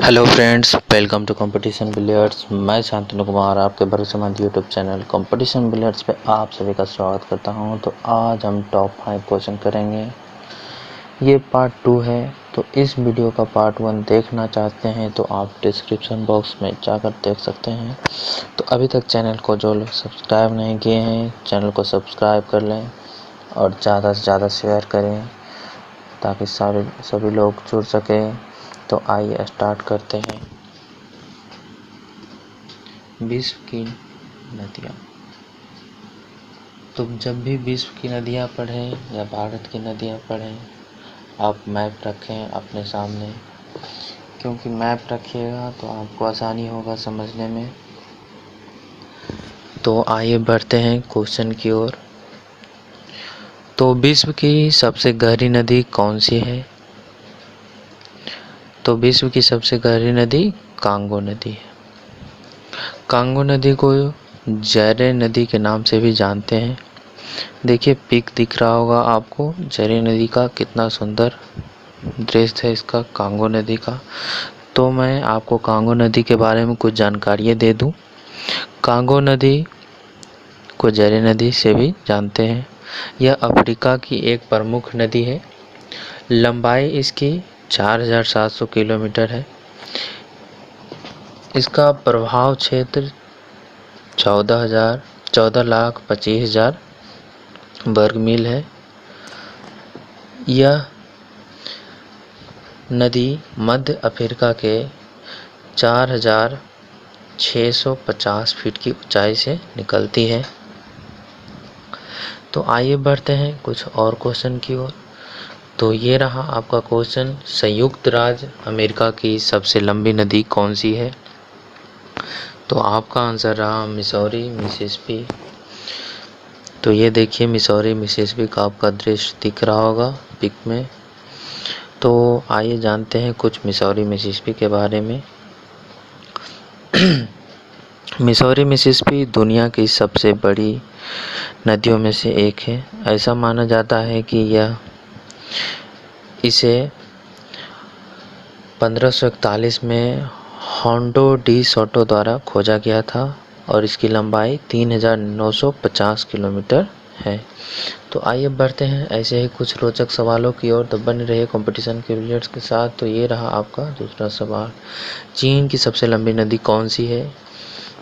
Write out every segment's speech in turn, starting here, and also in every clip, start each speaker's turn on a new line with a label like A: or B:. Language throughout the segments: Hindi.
A: Hello friends, welcome to competition billiards. मैं शांतनु कुमार आपके भरोसेमंद यूट्यूब चैनल कंपटीशन बिलियर्ड्स पे आप सभी का स्वागत करता हूं। तो आज हम टॉप 5 क्वेश्चन करेंगे। ये पार्ट 2 है। तो इस वीडियो का पार्ट 1 देखना चाहते हैं तो आप डिस्क्रिप्शन बॉक्स में जाकर देख सकते हैं। तो अभी तक चैनल को जो लोग सब्सक्राइब नहीं किए हैं, चैनल को सब्सक्राइब कर लें और ज़्यादा से ज़्यादा शेयर करें ताकि सभी लोग जुड़ सकें। तो आइए स्टार्ट करते हैं। विश्व की नदियाँ। तो जब भी विश्व की नदियाँ पढ़ें या भारत की नदियाँ पढ़ें, आप मैप रखें अपने सामने, क्योंकि मैप रखिएगा तो आपको आसानी होगा समझने में। तो आइए बढ़ते हैं क्वेश्चन की ओर। तो विश्व की सबसे गहरी नदी कौन सी है? तो विश्व की सबसे गहरी नदी कांगो नदी है। कांगो नदी को जैरे नदी के नाम से भी जानते हैं। देखिए पिक दिख रहा होगा आपको जैरे नदी का, कितना सुंदर दृश्य है इसका कांगो नदी का। तो मैं आपको कांगो नदी के बारे में कुछ जानकारियाँ दे दूं। कांगो नदी को जैरे नदी से भी जानते हैं। यह अफ्रीका की एक प्रमुख नदी है। लंबाई इसकी 4700 किलोमीटर है। इसका प्रभाव क्षेत्र 14,25,000 वर्ग मील है। यह नदी मध्य अफ्रीका के 4,650 फीट की ऊंचाई से निकलती है। तो आइए बढ़ते हैं कुछ और क्वेश्चन की ओर। तो ये रहा आपका क्वेश्चन, संयुक्त राज्य अमेरिका की सबसे लंबी नदी कौन सी है? तो आपका आंसर रहा मिसौरी मिसिसिपी। तो ये देखिए मिसौरी मिसिसिपी का आपका दृश्य दिख रहा होगा पिक में। तो आइए जानते हैं कुछ मिसौरी मिसिसिपी के बारे में। मिसौरी मिसिसिपी दुनिया की सबसे बड़ी नदियों में से एक है। ऐसा माना जाता है कि इसे 1541 में होंडो डी सोटो द्वारा खोजा गया था और इसकी लंबाई 3,950 किलोमीटर है। तो आइए बढ़ते हैं ऐसे ही कुछ रोचक सवालों की ओर। तो बने रहिए कंपटीशन के बिलियर्ड्स के साथ। तो ये रहा आपका दूसरा सवाल, चीन की सबसे लंबी नदी कौन सी है?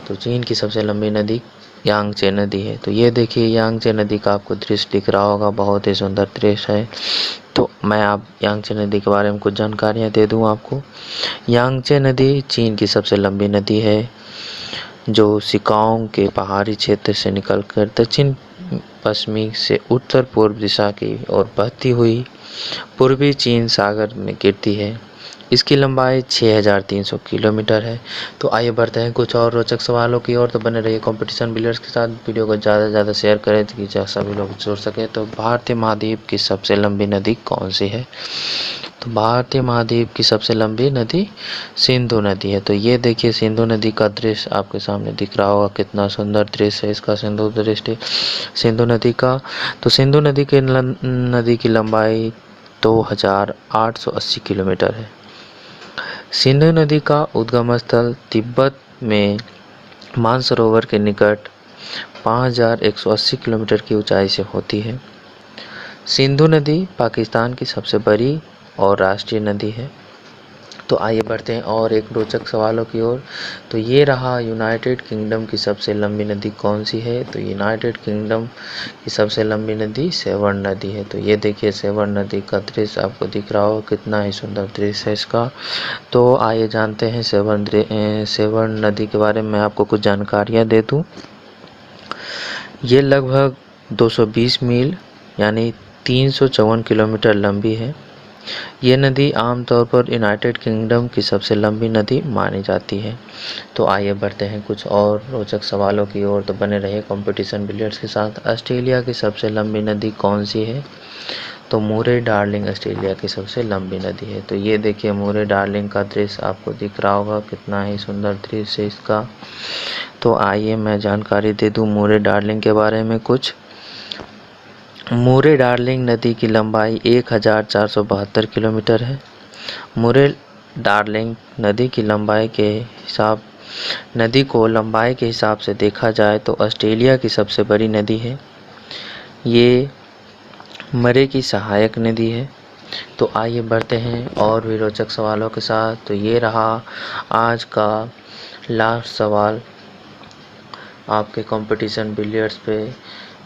A: तो चीन की सबसे लंबी नदी यांगचे नदी है। तो ये देखिए यांगचे नदी का आपको दृश्य दिख रहा होगा, बहुत ही सुंदर दृश्य है। तो मैं आप यांगचे नदी के बारे में कुछ जानकारियाँ दे दूँ आपको। यांगचे नदी चीन की सबसे लंबी नदी है, जो सिकाओंग के पहाड़ी क्षेत्र से निकलकर दक्षिण पश्चिमी से उत्तर पूर्व दिशा की ओर बहती हुई पूर्वी चीन सागर में गिरती है। इसकी लंबाई 6,300 किलोमीटर है। तो आइए बढ़ते हैं कुछ और रोचक सवालों की ओर। तो बने रहिए कंपटीशन बिलियर्ड्स के साथ। वीडियो को ज़्यादा से ज़्यादा शेयर करें ताकि सभी लोग जुड़ सकें। तो भारतीय महाद्वीप की सबसे लंबी नदी कौन सी है? तो भारतीय महाद्वीप की सबसे लंबी नदी सिंधु नदी है। तो ये देखिए सिंधु नदी का दृश्य आपके सामने दिख रहा होगा, कितना सुंदर दृश्य है इसका सिंधु दृष्टि सिंधु नदी का। तो सिंधु नदी की लंबाई 2,880 किलोमीटर है। सिंधु नदी का उद्गम स्थल तिब्बत में मानसरोवर के निकट 5,180 किलोमीटर की ऊंचाई से होती है। सिंधु नदी पाकिस्तान की सबसे बड़ी और राष्ट्रीय नदी है। तो आइए बढ़ते हैं और एक रोचक सवालों की ओर। तो ये रहा यूनाइटेड किंगडम की सबसे लंबी नदी कौन सी है? तो यूनाइटेड किंगडम की सबसे लंबी नदी सेवन नदी है। तो ये देखिए सेवन नदी का दृश्य आपको दिख रहा हो, कितना ही सुंदर दृश्य है इसका। तो आइए जानते हैं सेवन नदी के बारे में आपको कुछ जानकारियाँ दे दूँ। ये लगभग 220 मील यानी 354 किलोमीटर लंबी है। ये नदी आमतौर पर यूनाइटेड किंगडम की सबसे लंबी नदी मानी जाती है। तो आइए बढ़ते हैं कुछ और रोचक सवालों की ओर। तो बने रहिए कंपटीशन बिलियर्ड्स के साथ। ऑस्ट्रेलिया की सबसे लंबी नदी कौन सी है? तो मुरे डार्लिंग ऑस्ट्रेलिया की सबसे लंबी नदी है। तो ये देखिए मुरे डार्लिंग का दृश्य आपको दिख रहा होगा, कितना ही सुंदर दृश्य है इसका। तो आइए मैं जानकारी दे दूँ मुरे डार्लिंग के बारे में कुछ। मुरे डार्लिंग नदी की लंबाई 1,472 किलोमीटर है। मुरे डार्लिंग नदी की लंबाई के हिसाब नदी को लंबाई के हिसाब से देखा जाए तो ऑस्ट्रेलिया की सबसे बड़ी नदी है। ये मरे की सहायक नदी है। तो आइए बढ़ते हैं और भी रोचक सवालों के साथ। तो ये रहा आज का लास्ट सवाल आपके कंपटीशन बिलियर्ड्स पे,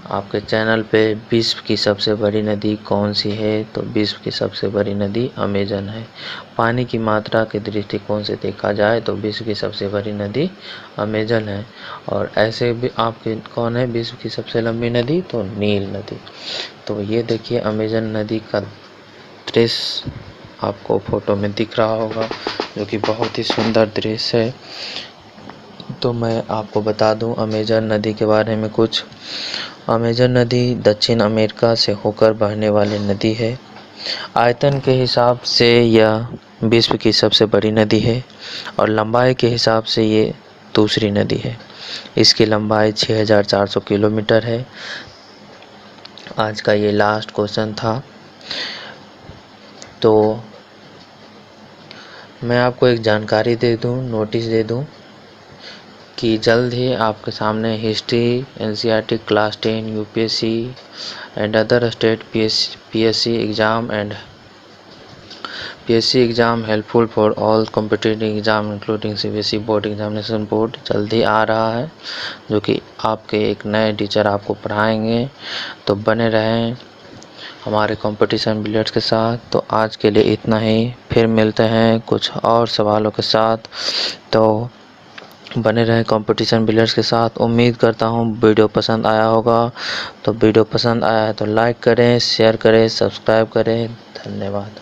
A: आपके चैनल पे। विश्व की सबसे बड़ी नदी कौन सी है? तो विश्व की सबसे बड़ी नदी अमेजन है। पानी की मात्रा के दृष्टिकोण से देखा जाए तो विश्व की सबसे बड़ी नदी अमेजन है। और ऐसे भी आपके कौन है विश्व की सबसे लंबी नदी? तो नील नदी। तो ये देखिए अमेजन नदी का दृश्य आपको फोटो में दिख रहा होगा, जो कि बहुत ही सुंदर दृश्य है। तो मैं आपको बता दूं अमेजन नदी के बारे में कुछ। अमेजन नदी दक्षिण अमेरिका से होकर बहने वाली नदी है। आयतन के हिसाब से यह विश्व की सबसे बड़ी नदी है और लंबाई के हिसाब से ये दूसरी नदी है। इसकी लंबाई 6400 किलोमीटर है। आज का ये लास्ट क्वेश्चन था। तो मैं आपको एक जानकारी दे दूं, नोटिस दे दूं कि जल्द ही आपके सामने history, NCERT class 10, UPSC and other state PSC exam helpful for all competitive exam including CBSE board examination board जल्द ही आ रहा है, जो कि आपके एक नए टीचर आपको पढ़ाएंगे। तो बने रहें हमारे कंपटीशन बिलियर्ड्स के साथ। तो आज के लिए इतना ही, फिर मिलते हैं कुछ और सवालों के साथ। तो बने रहें कंपटीशन बिलियर्ड्स के साथ। उम्मीद करता हूँ वीडियो पसंद आया होगा। तो वीडियो पसंद आया है तो लाइक करें, शेयर करें, सब्सक्राइब करें। धन्यवाद।